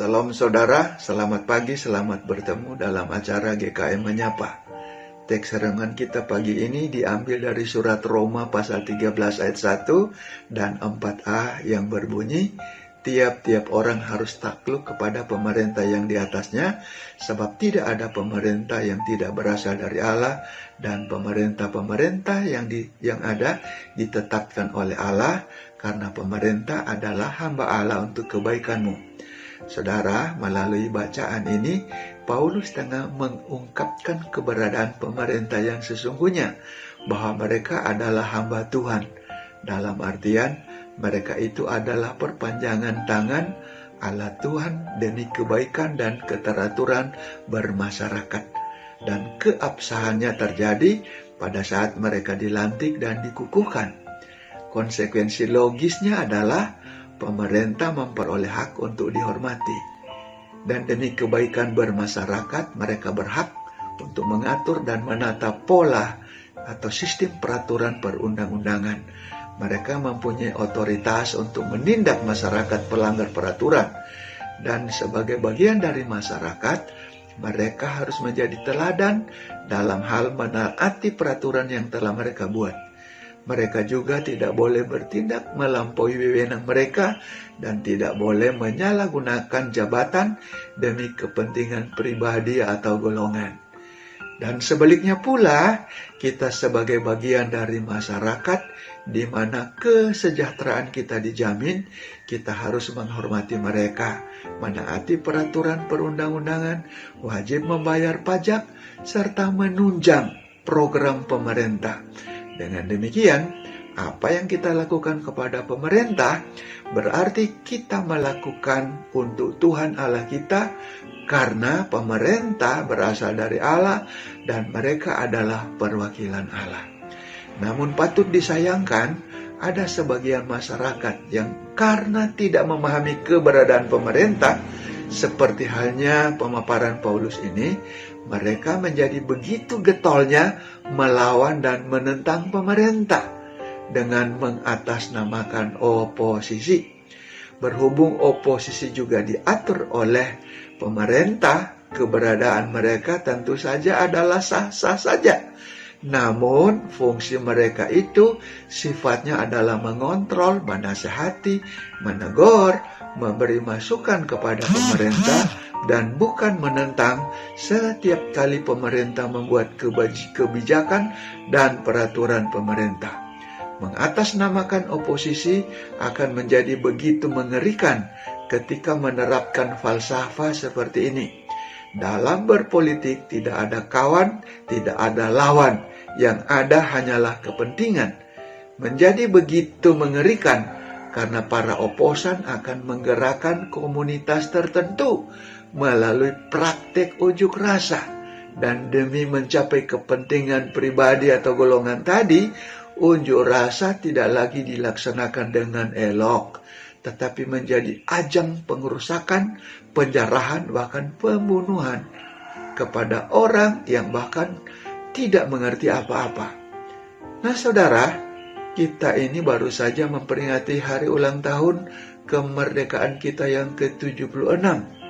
Salam saudara, selamat pagi, selamat bertemu dalam acara GKM Menyapa. Teks renungan kita pagi ini diambil dari surat Roma pasal 13 ayat 1 dan 4a yang berbunyi, tiap-tiap orang harus takluk kepada pemerintah yang di atasnya, sebab tidak ada pemerintah yang tidak berasal dari Allah, dan pemerintah-pemerintah yang ada ditetapkan oleh Allah, karena pemerintah adalah hamba Allah untuk kebaikanmu. Saudara, melalui bacaan ini, Paulus tengah mengungkapkan keberadaan pemerintah yang sesungguhnya, bahwa mereka adalah hamba Tuhan. Dalam artian, mereka itu adalah perpanjangan tangan Allah Tuhan demi kebaikan dan keteraturan bermasyarakat. Dan keabsahannya terjadi pada saat mereka dilantik dan dikukuhkan. Konsekuensi logisnya adalah pemerintah memperoleh hak untuk dihormati. Dan demi kebaikan bermasyarakat, mereka berhak untuk mengatur dan menata pola atau sistem peraturan perundang-undangan. Mereka mempunyai otoritas untuk menindak masyarakat pelanggar peraturan. Dan sebagai bagian dari masyarakat, mereka harus menjadi teladan dalam hal menaati peraturan yang telah mereka buat. Mereka juga tidak boleh bertindak melampaui wewenang mereka dan tidak boleh menyalahgunakan jabatan demi kepentingan pribadi atau golongan. Dan sebaliknya pula, kita sebagai bagian dari masyarakat di mana kesejahteraan kita dijamin, kita harus menghormati mereka, menaati peraturan perundang-undangan, wajib membayar pajak, serta menunjang program pemerintah. Dengan demikian, apa yang kita lakukan kepada pemerintah berarti kita melakukan untuk Tuhan Allah kita, karena pemerintah berasal dari Allah dan mereka adalah perwakilan Allah. Namun patut disayangkan, ada sebagian masyarakat yang karena tidak memahami keberadaan pemerintah, seperti halnya pemaparan Paulus ini, mereka menjadi begitu getolnya melawan dan menentang pemerintah dengan mengatasnamakan oposisi. Berhubung oposisi juga diatur oleh pemerintah, keberadaan mereka tentu saja adalah sah-sah saja. Namun fungsi mereka itu sifatnya adalah mengontrol, menasihati, menegur, memberi masukan kepada pemerintah, dan bukan menentang setiap kali pemerintah membuat kebijakan dan peraturan pemerintah. Mengatasnamakan oposisi akan menjadi begitu mengerikan ketika menerapkan falsafah seperti ini. Dalam berpolitik tidak ada kawan, tidak ada lawan, yang ada hanyalah kepentingan. Menjadi begitu mengerikan karena para oposan akan menggerakkan komunitas tertentu melalui praktek unjuk rasa, dan demi mencapai kepentingan pribadi atau golongan tadi, unjuk rasa tidak lagi dilaksanakan dengan elok, tetapi menjadi ajang pengerusakan, penjarahan, bahkan pembunuhan kepada orang yang bahkan tidak mengerti apa-apa. Nah saudara, kita ini baru saja memperingati hari ulang tahun kemerdekaan kita yang ke-76.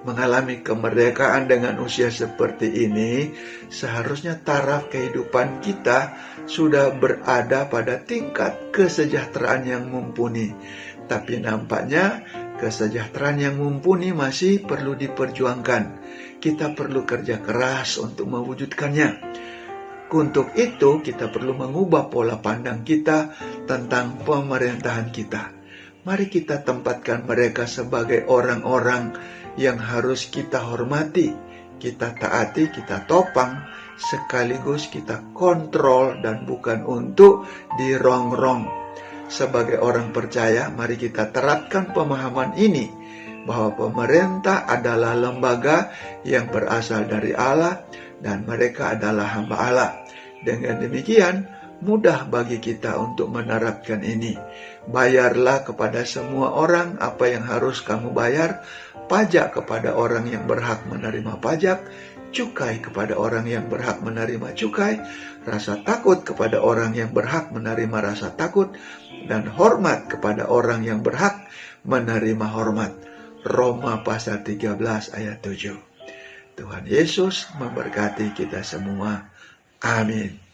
Mengalami kemerdekaan dengan usia seperti ini, seharusnya taraf kehidupan kita sudah berada pada tingkat kesejahteraan yang mumpuni. Tapi nampaknya kesejahteraan yang mumpuni masih perlu diperjuangkan. Kita perlu kerja keras untuk mewujudkannya. Untuk itu kita perlu mengubah pola pandang kita tentang pemerintahan kita. Mari kita tempatkan mereka sebagai orang-orang yang harus kita hormati, kita taati, kita topang, sekaligus kita kontrol dan bukan untuk dirongrong. Sebagai orang percaya, mari kita terapkan pemahaman ini, bahwa pemerintah adalah lembaga yang berasal dari Allah dan mereka adalah hamba Allah. Dengan demikian, mudah bagi kita untuk menerapkan ini. Bayarlah kepada semua orang apa yang harus kamu bayar, pajak kepada orang yang berhak menerima pajak, cukai kepada orang yang berhak menerima cukai, rasa takut kepada orang yang berhak menerima rasa takut, dan hormat kepada orang yang berhak menerima hormat. Roma pasal 13 ayat 7. Tuhan Yesus memberkati kita semua. Amin.